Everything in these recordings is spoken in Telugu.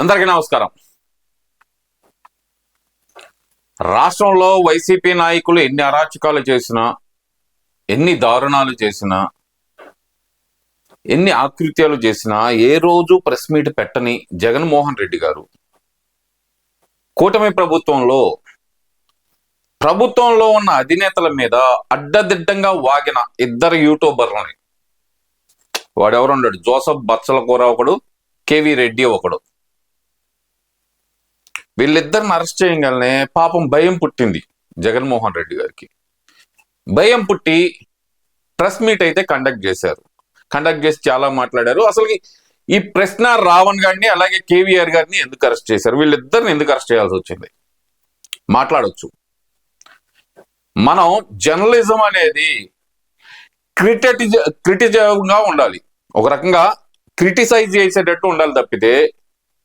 అందరికీ నమస్కారం. రాష్ట్రంలో వైసీపీ నాయకులు ఎన్ని అరాచకాలు చేసినా, ఎన్ని దారుణాలు చేసినా, ఎన్ని ఆకృత్యాలు చేసినా ఏ రోజు ప్రెస్ మీట్ పెట్టని జగన్మోహన్ రెడ్డి గారు కూటమి ప్రభుత్వంలో ఉన్న అధినేతల మీద అడ్డదిడ్డంగా వాగిన ఇద్దరు యూట్యూబర్లని, వాడెవరున్నాడు, జోసఫ్ బచ్చల కూర ఒకడు, కేవీ రెడ్డి ఒకడు. వీళ్ళిద్దరిని అరెస్ట్ చేయగానే పాపం భయం పుట్టింది జగన్మోహన్ రెడ్డి గారికి. భయం పుట్టి ప్రెస్ మీట్ అయితే కండక్ట్ చేసి చాలా మాట్లాడారు. అసలు ఈ ప్రశ్న రావణ్ గారిని అలాగే కేవీఆర్ గారిని ఎందుకు అరెస్ట్ చేశారు, వీళ్ళిద్దరిని ఎందుకు అరెస్ట్ చేయాల్సి వచ్చింది మాట్లాడొచ్చు. మనం జర్నలిజం అనేది క్రిటిజంగా ఉండాలి, ఒక రకంగా క్రిటిసైజ్ చేసేటట్టు ఉండాలి తప్పితే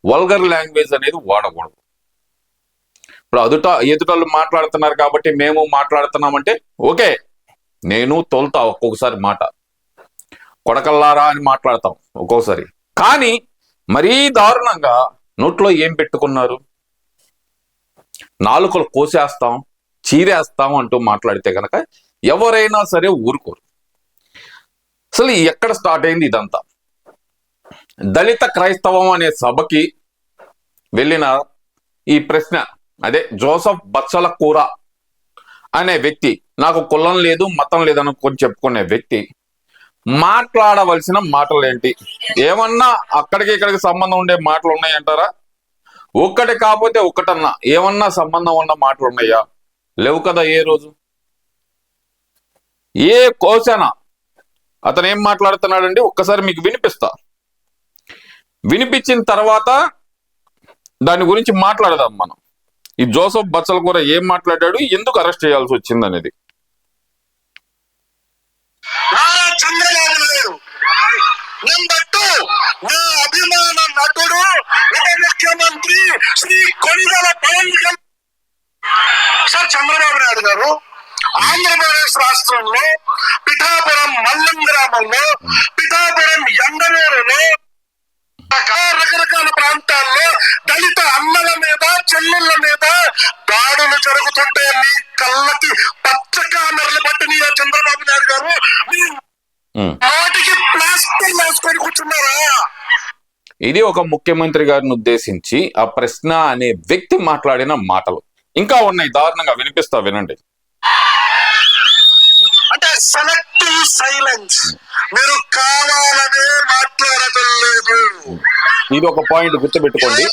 వల్గర్ లాంగ్వేజ్ అనేది వాడకూడదు. ఇప్పుడు ఎదుటోళ్ళు మాట్లాడుతున్నారు కాబట్టి మేము మాట్లాడుతున్నామంటే ఓకే, నేను తోలుతా ఒక్కొక్కసారి మాట, కొడకల్లారా అని మాట్లాడతాం ఒక్కొక్కసారి. కానీ మరీ దారుణంగా నోట్లో ఏం పెట్టుకున్నారు, నాలుకలు కోసేస్తాం, చీరేస్తాం అంటూ మాట్లాడితే కనుక ఎవరైనా సరే ఊరుకోరు. అసలు ఎక్కడ స్టార్ట్ అయింది ఇదంతా? దళిత క్రైస్తవం అనే సభకి వెళ్ళిన ఈ ప్రశ్న, అదే జోసఫ్ బచ్చల కూర అనే వ్యక్తి, నాకు కులం లేదు మతం లేదని చెప్పుకునే వ్యక్తి మాట్లాడవలసిన మాటలు ఏంటి? ఏమన్నా అక్కడికి ఇక్కడికి సంబంధం ఉండే మాటలు ఉన్నాయంటారా? ఒక్కటి కాకపోతే ఒక్కటన్నా ఏమన్నా సంబంధం ఉన్న మాటలు ఉన్నాయా? లేవు కదా. ఏ రోజు ఏ కోశాన అతను ఏం మాట్లాడుతున్నాడండి ఒక్కసారి మీకు వినిపిస్తా. వినిపించిన తర్వాత దాని గురించి మాట్లాడదాం మనం. ఈ జోసఫ్ బచ్చల కూర ఏం మాట్లాడాడు, ఎందుకు అరెస్ట్ చేయాల్సి వచ్చింది అనేది. చంద్రబాబు నాయుడు నెంబర్ 2 నా అభిమాన నటుడు ఉప ముఖ్యమంత్రి శ్రీ కొనిదెల పవన్ కళ్యాణ్ సార్. చంద్రబాబు నాయుడు గారు ఆంధ్రప్రదేశ్ రాష్ట్రంలో పిఠాపురం మల్లం గ్రామంలో, పిఠాపురం ఎండనూరులో, రకరకాల ప్రాంతాల్లో దళిత అన్నల మీద చెల్లెళ్ళ మీద దాడులు జరుగుతుంటే మీ కళ్ళకి పచ్చ కామెరలు పట్టిన చంద్రబాబు నాయుడు గారు వాటికి ప్లాస్టర్ వేసుకొని కూర్చున్నారా? ఇది ఒక ముఖ్యమంత్రి గారిని ఉద్దేశించి ఆ ప్రశ్న అనే వ్యక్తి మాట్లాడిన మాటలు ఇంకా ఉన్నాయి, దారుణంగా వినిపిస్తా, వినండి. అంటే సెలెక్టివ్ సైలెన్స్, మీరు కావాలనే మాట్లాడటం లేదు. ఇది ఒక పాయింట్ గుర్తుపెట్టుకోండి.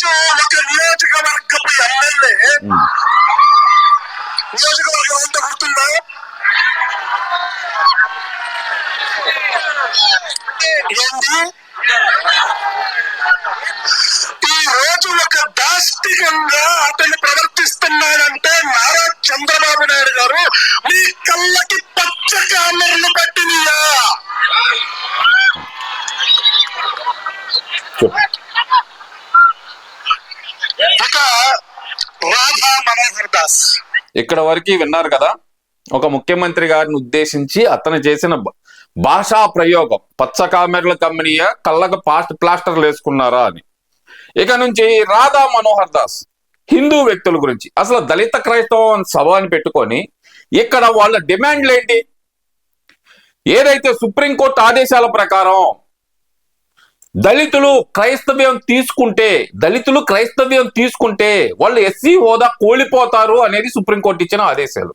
ఒక నియోజకవర్గపు ఎమ్మెల్యే, నియోజకవర్గం అంతా గుర్తుందా? ఏంటి ఈ రోజు ఒక దాష్టికంగా అతను ప్రవర్తిస్తున్నాడంటే నారా చంద్రబాబు నాయుడు గారు మీ కళ్ళకి పచ్చ కామెరలు పట్టినయా? ఇక రాధా మనోహర్ దాస్, ఇక్కడ వరకు విన్నారు కదా. ఒక ముఖ్యమంత్రి గారిని ఉద్దేశించి అతను చేసిన భాషా ప్రయోగం, పచ్చ కామెరలు కమ్మినయా, కళ్ళకు ప్లాస్టర్లు వేసుకున్నారా అని. ఇక నుంచి రాధా మనోహర్ దాస్ హిందూ వ్యక్తుల గురించి, అసలు దళిత క్రైస్తవం సభ అని పెట్టుకొని ఇక్కడ వాళ్ళ డిమాండ్లు ఏంటి? ఏదైతే సుప్రీంకోర్టు ఆదేశాల ప్రకారం దళితులు క్రైస్తవ్యం తీసుకుంటే వాళ్ళు ఎస్సీ హోదా కోల్పోతారు అనేది సుప్రీంకోర్టు ఇచ్చిన ఆదేశాలు.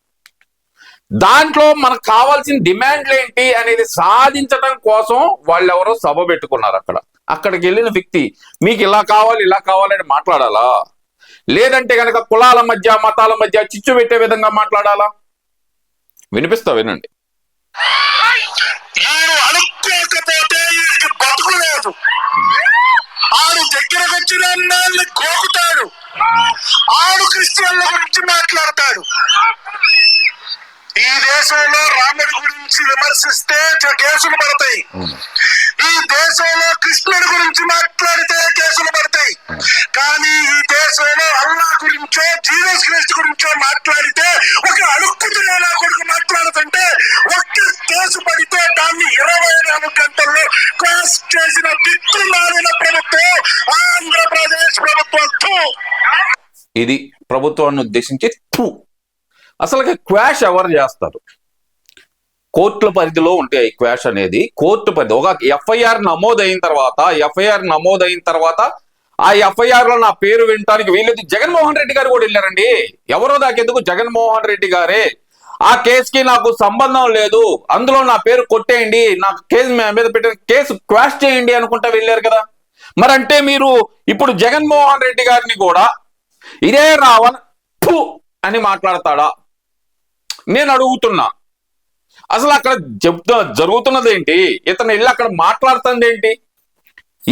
దాంట్లో మనకు కావాల్సిన డిమాండ్లు ఏంటి అనేది సాధించడం కోసం వాళ్ళెవరో సభ పెట్టుకున్నారు. అక్కడికి వెళ్ళిన వ్యక్తి మీకు ఇలా కావాలని మాట్లాడాలా? లేదంటే కనుక కులాల మధ్య మతాల మధ్య చిచ్చు పెట్టే విధంగా మాట్లాడాలా? వినిపిస్తా, వినండి. బతుకులేదు, ఆడు దగ్గరకు వచ్చిన అన్నాన్ని గోకుతాడు, ఆడు క్రిస్టియన్ల గురించి మాట్లాడతాడు. ఈ దేశంలో రాముడి గురించి విమర్శిస్తే కేసులు పడతాయి, ఈ దేశంలో కృష్ణుడి గురించి మాట్లాడితే కేసులు పడతాయి. కానీ ఈ దేశంలో అల్లా గురించో జీసస్ క్రీస్తు గురించో మాట్లాడితే, ఒక అడుక్కుతున్నా కొడుకు మాట్లాడుతుంటే ఒక్క కేసు పడితే దాన్ని 24 గంటల్లో క్లాస్ చేసిన దిక్కు మారిన ప్రభుత్వం ఆంధ్రప్రదేశ్ ప్రభుత్వం. ఇది ప్రభుత్వాన్ని ఉద్దేశించి అసలుకి క్వాష్ ఎవరు చేస్తారు? కోర్టుల పరిధిలో ఉంటాయి ఈ క్వాష్ అనేది. కోర్టు పరిధి ఒక ఎఫ్ఐఆర్ నమోదైన తర్వాత ఆ ఎఫ్ఐఆర్ లో నా పేరు వినటానికి వీళ్ళది జగన్మోహన్ రెడ్డి గారు కూడా వెళ్ళారండి. ఎవరో దాకెందుకు, జగన్మోహన్ రెడ్డి గారే ఆ కేసుకి నాకు సంబంధం లేదు, అందులో నా పేరు కొట్టేయండి, నాకు కేసు మీద పెట్టిన కేసు క్వాష్ చేయండి అనుకుంటా వెళ్ళారు కదా. మరంటే మీరు ఇప్పుడు జగన్మోహన్ రెడ్డి గారిని కూడా ఇదే రావణ్ అని మాట్లాడతాడా? నేను అడుగుతున్నా. అసలు అక్కడ జరుగుతున్నది ఏంటి? ఇతను వెళ్ళి అక్కడ మాట్లాడుతుంది ఏంటి?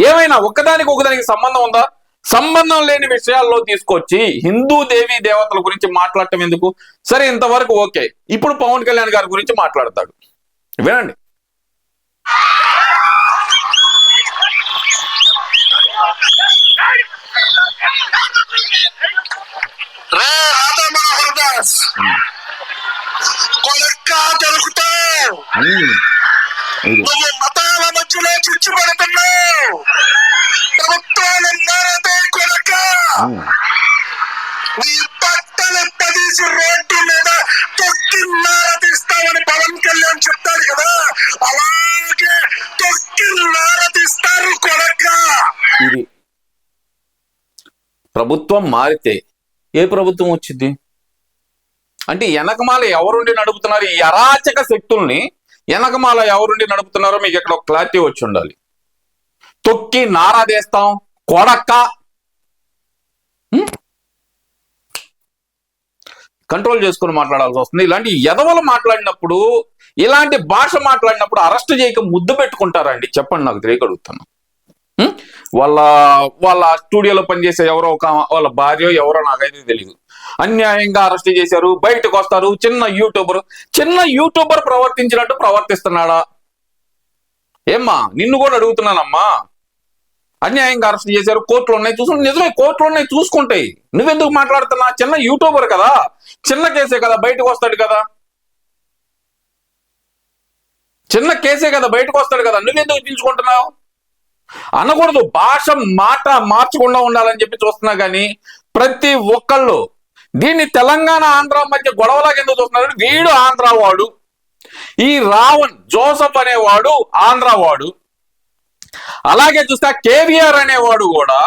ఏమైనా ఒకదానికి సంబంధం ఉందా? సంబంధం లేని విషయాల్లో తీసుకొచ్చి హిందూ దేవీ దేవతల గురించి మాట్లాడటం ఎందుకు? సరే, ఇంతవరకు ఓకే. ఇప్పుడు పవన్ కళ్యాణ్ గారి గురించి మాట్లాడతాడు, వినండి. నువ్వు మతాల మధ్యలో చిచ్చు పడుతున్నావు. ప్రభుత్వాలు మారదే కొరక. నీ బట్టలు పదీసి రోడ్డు మీద తొక్కి నారదీస్తామని పవన్ కళ్యాణ్ చెప్తాడు కదా, అలాగే తొక్కి నారదీస్తారు కొరక. ఇది ప్రభుత్వం మారితే ఏ ప్రభుత్వం వచ్చింది అంటే వెనకమాల ఎవరుండి నడుపుతున్నారు? ఈ అరాచక శక్తుల్ని వెనకమాల ఎవరుండి నడుపుతున్నారో మీకు ఇక్కడ ఒక క్లారిటీ వచ్చి ఉండాలి. తొక్కి నారాదేస్తాం కొడక్క. కంట్రోల్ చేసుకుని మాట్లాడాల్సి వస్తుంది. ఇలాంటి ఎదవలు మాట్లాడినప్పుడు, ఇలాంటి భాష మాట్లాడినప్పుడు అరెస్ట్ చేయక ముద్దు పెట్టుకుంటారండి? చెప్పండి, నాకు తెలియగలుగుతాను. వాళ్ళ స్టూడియోలో పనిచేసే ఎవరో ఒక వాళ్ళ భార్య ఎవరో నాకైతే తెలియదు, అన్యాయంగా అరెస్ట్ చేశారు, బయటకు వస్తారు. చిన్న యూట్యూబర్ ప్రవర్తించినట్టు ప్రవర్తిస్తున్నాడా? ఏమ్మా, నిన్ను కూడా అడుగుతున్నానమ్మా. అన్యాయంగా అరెస్ట్ చేశారు, కోర్టులు ఉన్నాయి, నిజమే కోర్టులు ఉన్నాయి, చూసుకుంటాయి. నువ్వెందుకు మాట్లాడుతున్నా? చిన్న యూట్యూబర్ కదా, చిన్న కేసే కదా, బయటకు వస్తాడు కదా. చిన్న కేసే కదా, బయటకు వస్తాడు కదా. నువ్వెందుకు తీసుకుంటున్నావు? అనకూడదు, భాష మాట మార్చకుండా ఉండాలని చెప్పి చూస్తున్నా. కానీ ప్రతి ఒక్కళ్ళు దీన్ని తెలంగాణ ఆంధ్ర మధ్య గొడవలాగా ఎందుకు చూస్తున్నారు? వీడు ఆంధ్ర వాడు, ఈ రావణ్ జోసఫ్ అనేవాడు ఆంధ్ర వాడు, అలాగే చూస్తే కేవీఆర్ అనేవాడు కూడా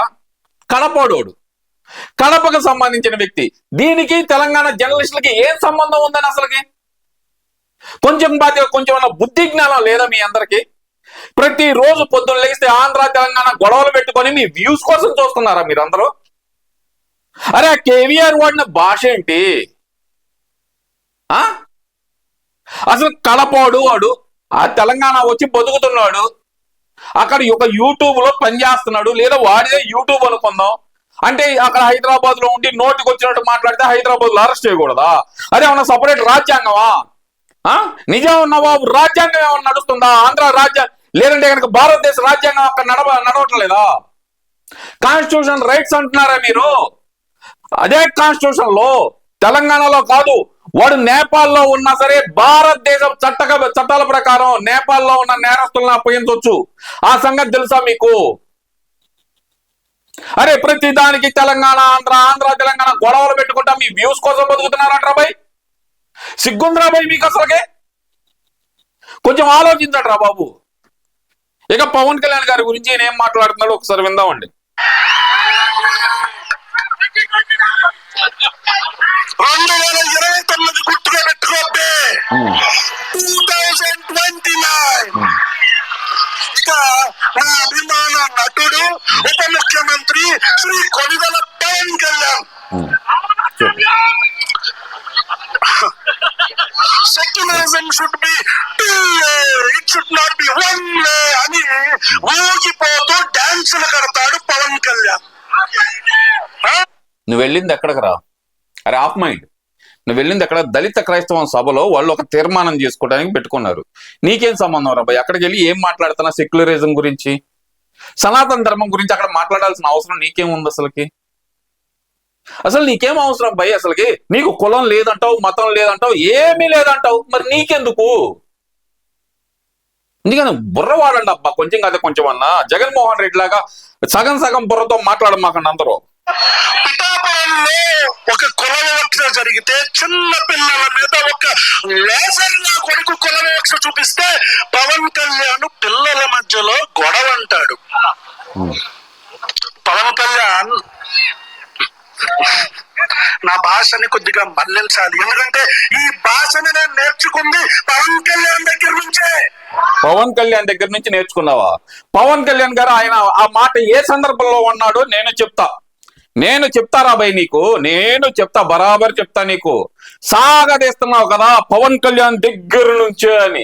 కడపడోడు, కడపకు సంబంధించిన వ్యక్తి. దీనికి తెలంగాణ జర్నలిస్టులకి ఏం సంబంధం ఉందని అసలుకి కొంచెం బుద్ధి జ్ఞానం లేదా మీ అందరికి? ప్రతిరోజు పొద్దున్న లేస్తే ఆంధ్ర తెలంగాణ గొడవలు పెట్టుకొని మీ వ్యూస్ కోసం చూస్తున్నారా మీరందరూ? అరే, కేవీఆర్ వాడిన భాష ఏంటి? అసలు కడపోడు వాడు, ఆ తెలంగాణ వచ్చి బతుకుతున్నాడు, అక్కడ ఒక యూట్యూబ్ లో పనిచేస్తున్నాడు, లేదా వాడిదే యూట్యూబ్ అనుకుందాం. అంటే అక్కడ హైదరాబాద్ లో ఉండి నోటికి వచ్చినట్టు మాట్లాడితే హైదరాబాద్ లో అరెస్ట్ చేయకూడదా? అదే ఏమన్నా సపరేట్ రాజ్యాంగమా? నిజం నవాబు రాజ్యాంగం ఏమన్నా నడుస్తుందా? ఆంధ్ర రాజ్యాంగం లేదంటే కనుక భారతదేశ రాజ్యాంగం అక్కడ నడవటం లేదా? కాన్స్టిట్యూషన్ రైట్స్ అంటున్నారా మీరు? అదే కాన్స్టిట్యూషన్ లో తెలంగాణలో కాదు, వాడు నేపాల్లో ఉన్నా సరే భారతదేశం చట్టాల ప్రకారం నేపాల్లో ఉన్న నేరస్తులను అప్పగించవచ్చు. ఆ సంగతి తెలుసా మీకు? అరే, ప్రతి దానికి తెలంగాణ ఆంధ్ర తెలంగాణ గొడవలు పెట్టుకుంటా మీ వ్యూస్ కోసం బతుకుతున్నారంటారా భయ్? సిగ్గుందిరా భయ్ మీకు అసలుకే? కొంచెం ఆలోచించండి రా బాబు. ఇక పవన్ కళ్యాణ్ గారి గురించి ఈయన ఏం మాట్లాడుతున్నాడు ఒకసారి విందామండి. 2029 గుర్తుగా పెట్టుకోండి. 2029 ఇక నా అభిమాన నటుడు ఉప ముఖ్యమంత్రి Shri Konidela Pawan Kalyan secularism should be 2 way, it should not be 1 way అని ఊగిపోతూ డాన్సులు కడతాడు పవన్ కళ్యాణ్. నువ్వు వెళ్ళింది ఎక్కడికి రా? అరే ఆఫ్ మైండ్, నువ్వు వెళ్ళింది ఎక్కడ? దళిత క్రైస్తవం సభలో వాళ్ళు ఒక తీర్మానం చేసుకోవడానికి పెట్టుకున్నారు. నీకేం సంబంధం రా భయ్? అక్కడికి వెళ్ళి ఏం మాట్లాడుతున్నా? సెక్యులరిజం గురించి, సనాతన ధర్మం గురించి అక్కడ మాట్లాడాల్సిన అవసరం నీకేముంది అసలుకి? అసలు నీకేం అవసరం భయ్ అసలుకి? నీకు కులం లేదంటావు, మతం లేదంటావు, ఏమీ లేదంటావు, మరి నీకెందుకు? ఎందుకని బుర్ర వాడండి అబ్బా కొంచెం కదా కొంచెం అన్నా. జగన్మోహన్ రెడ్డి లాగా సగం బుర్రతో మాట్లాడమాకండి అందరూ. పిఠాపురంలో ఒక కుల వివక్ష జరిగితే చిన్న పిల్లల మీద ఒక లేసర్ నా కొడుకు కుల వివక్ష చూపిస్తే పవన్ కళ్యాణ్ పిల్లల మధ్యలో గొడవ అంటాడు. పవన్ కళ్యాణ్ నా భాషని కొద్దిగా మళ్లించాలి, ఎందుకంటే ఈ భాషని నేను నేర్చుకుంది పవన్ కళ్యాణ్ దగ్గర నుంచే. పవన్ కళ్యాణ్ దగ్గర నుంచి నేర్చుకున్నావా? పవన్ కళ్యాణ్ గారు ఆయన ఆ మాట ఏ సందర్భంలో ఉన్నాడో నేను చెప్తారా భయ్ నీకు, నేను చెప్తా, బరాబర్ చెప్తా నీకు. సాగదీస్తున్నావు కదా పవన్ కళ్యాణ్ దగ్గర నుంచే అని,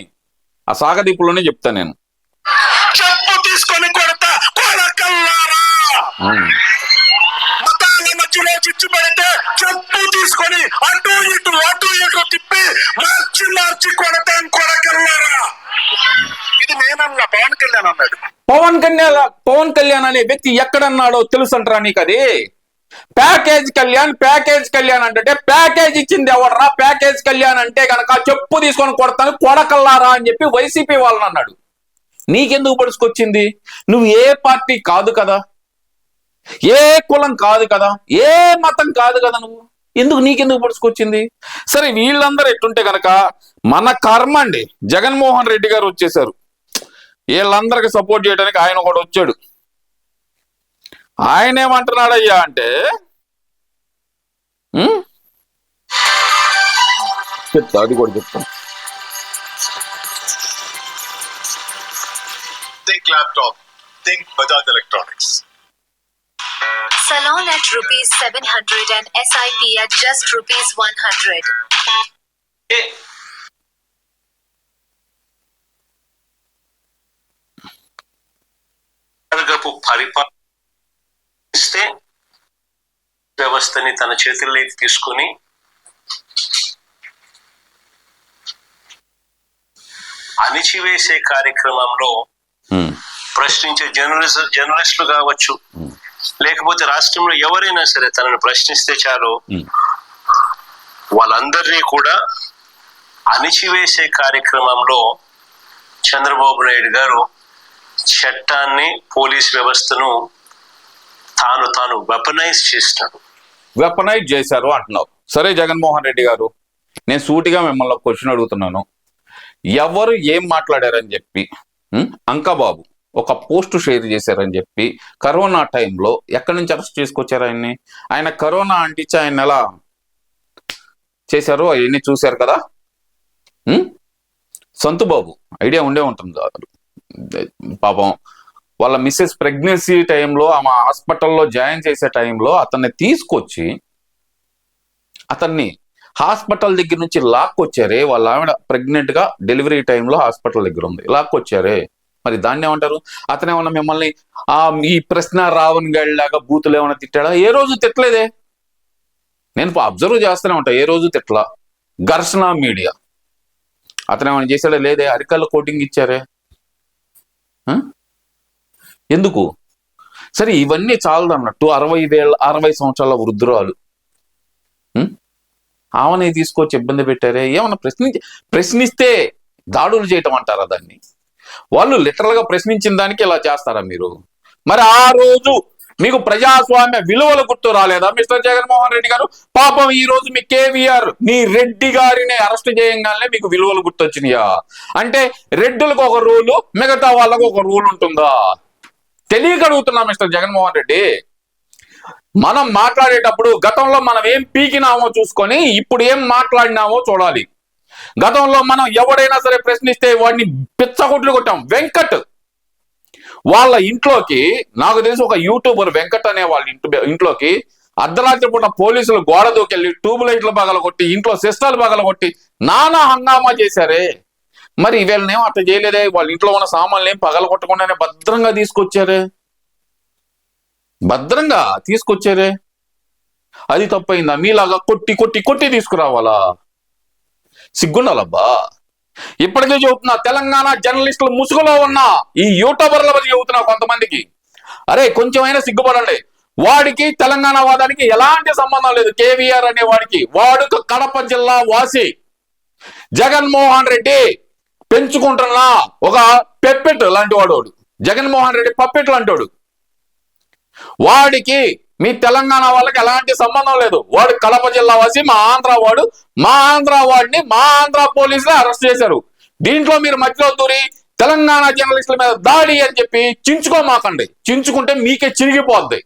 ఆ సాగదీపులోనే చెప్తా నేను. చెప్పు తీసుకొని కొడతా కొడకల్లారా, మతాల మధ్యలో చిచ్చు పెడితే చెప్పు తీసుకొని అటు ఇటు తిప్పి మార్చి కొడతాం కొడకల్లారా. ఇది నేనన్నా, పవన్ కళ్యాణ్ అన్నాడు. పవన్ కళ్యాణ్ అనే వ్యక్తి ఎక్కడన్నాడో తెలుసంటారా నీకు? అది ప్యాకేజ్ కళ్యాణ్ అంటే ప్యాకేజ్ ఇచ్చింది ఎవడరా? ప్యాకేజ్ కళ్యాణ్ అంటే కనుక చెప్పు తీసుకొని కొడతాను కొడకల్లారా అని చెప్పి వైసీపీ వాళ్ళని అన్నాడు. నీకెందుకు పడుచుకొచ్చింది? నువ్వు ఏ పార్టీ కాదు కదా, ఏ కులం కాదు కదా, ఏ మతం కాదు కదా, నీకెందుకు పడుచుకొచ్చింది? సరే వీళ్ళందరూ ఎట్టుంటే కనుక మన కర్మ అండి. జగన్మోహన్ రెడ్డి గారు వచ్చేసారు, వీళ్ళందరికి సపోర్ట్ చేయడానికి ఆయన కూడా వచ్చాడు. ఆయన ఏమంటున్నాడయ్యా అంటే చెప్తా, అది కూడా చెప్తాను. Think laptop, think Bajaj Electronics. Salon at ₹700 and SIP at just ₹100. పరిపాలిస్తే వ్యవస్థని తన చేతుల్లోకి తీసుకుని అణిచివేసే కార్యక్రమంలో ప్రశ్నించే జర్నలిస్టులు కావచ్చు, లేకపోతే రాష్ట్రంలో ఎవరైనా సరే తనను ప్రశ్నిస్తే చాలు వాళ్ళందరినీ కూడా అణిచివేసే కార్యక్రమంలో చంద్రబాబు నాయుడు గారు చట్టాన్ని, పోలీస్ వ్యవస్థను తాను వెపనైజ్ చేశారు అంటున్నావు. సరే జగన్మోహన్ రెడ్డి గారు, నేను సూటిగా మిమ్మల్ని క్వశ్చన్ అడుగుతున్నాను. ఎవరు ఏం మాట్లాడారని చెప్పి అంకబాబు ఒక పోస్ట్ షేర్ చేశారని చెప్పి కరోనా టైంలో ఎక్కడి నుంచి అరెస్ట్ చేసుకొచ్చారు ఆయన్ని? ఆయన కరోనా అంటించి ఆయన ఎలా చేశారు అవన్నీ చూశారు కదా. సంతుబాబు ఐడియా ఉండే ఉంటుంది కాదు, పాపం వాళ్ళ మిస్సెస్ ప్రెగ్నెన్సీ టైంలో ఆమె హాస్పిటల్లో జాయిన్ చేసే టైంలో అతన్ని తీసుకొచ్చి అతన్ని హాస్పిటల్ దగ్గర నుంచి లాక్కొచ్చారే. వాళ్ళ ఆవిడ ప్రెగ్నెంట్ గా డెలివరీ టైంలో హాస్పిటల్ దగ్గర ఉంది, లాక్కొచ్చారే. మరి దాన్ని ఏమంటారు? అతనేమన్నా మిమ్మల్ని ఈ ప్రశ్న రావణ్ గాడిలాగా బూతులు ఏమైనా తిట్టాడా? ఏ రోజు తిట్టలేదే. నేను అబ్జర్వ్ చేస్తూనే ఉంటా, ఏ రోజు తిట్లా. ఘర్షణ మీడియా అతను ఏమైనా చేశాడా? లేదే. అరికల్లో కోటింగ్ ఇచ్చారే, ఎందుకు? సరే ఇవన్నీ చాలదన్నట్టు 60 సంవత్సరాల వృద్ధురాలు ఆమెని తీసుకొచ్చి ఇబ్బంది పెట్టారే. ఏమన్నా ప్రశ్నిస్తే దాడులు చేయటం అంటారా దాన్ని? వాళ్ళు లిటరల్ గా ప్రశ్నించిన దానికి ఇలా చేస్తారా మీరు? మరి ఆ రోజు మీకు ప్రజాస్వామ్య విలువలు గుర్తు రాలేదా మిస్టర్ జగన్మోహన్ రెడ్డి గారు? పాపం ఈ రోజు మీ కేవీఆర్ నీ రెడ్డి గారిని అరెస్ట్ చేయగానే మీకు విలువలు గుర్తొచ్చినాయా? అంటే రెడ్డులకు ఒక రూలు, మిగతా వాళ్ళకు ఒక రూల్ ఉంటుందా? తెలియక అడుగుతున్నా మిస్టర్ జగన్మోహన్ రెడ్డి. మనం మాట్లాడేటప్పుడు గతంలో మనం ఏం పీకినామో చూసుకొని ఇప్పుడు ఏం మాట్లాడినామో చూడాలి. గతంలో మనం ఎవడైనా సరే ప్రశ్నిస్తే వాడిని పిచ్చగొట్లు కొట్టాం. వెంకట్ వాళ్ళ ఇంట్లోకి, నాకు తెలిసి ఒక యూట్యూబర్ వెంకట్ అనే వాళ్ళ ఇంట్లోకి అర్ధరాత్రి పూట పోలీసులు గోడ దూకెళ్ళి ట్యూబ్ లైట్లు పగలగొట్టి, ఇంట్లో సిస్టాలు పగలగొట్టి నానా హంగామా చేశారే. మరి వీళ్ళనేమో అట్లా చేయలేదే. వాళ్ళ ఇంట్లో ఉన్న సామాన్లు ఏం పగలగొట్టకుండానే భద్రంగా తీసుకొచ్చారే. అది తప్పైందా? మీలాగా కొట్టి తీసుకురావాలా? సిగ్గుండాలబ్బా. ఇప్పటికే చెబుతున్నా, తెలంగాణ జర్నలిస్టులు ముసుగులో ఉన్న ఈ యూట్యూబర్ల మధ్య చెబుతున్నా కొంతమందికి, అరే కొంచెమైనా సిగ్గుపడండి. వాడికి తెలంగాణ వాదానికి ఎలాంటి సంబంధం లేదు. కేవీఆర్ అనే వాడు కడప జిల్లా వాసి. జగన్మోహన్ రెడ్డి పెంచుకుంటున్నా ఒక పెప్పెట్ లాంటి వాడు. జగన్మోహన్ రెడ్డి పప్పెట్ లాంటి వాడు. వాడికి మీ తెలంగాణ వాళ్ళకి ఎలాంటి సంబంధం లేదు. వాడు కడప జిల్లా వాసి, మా ఆంధ్ర వాడు, మా ఆంధ్ర వాడిని మా ఆంధ్ర పోలీసులు అరెస్ట్ చేశారు. దీంట్లో మీరు మధ్యలో దూరి తెలంగాణ జర్నలిస్టుల మీద దాడి అని చెప్పి చించుకోమాకండి. చించుకుంటే మీకే చిరిగిపోద్ది.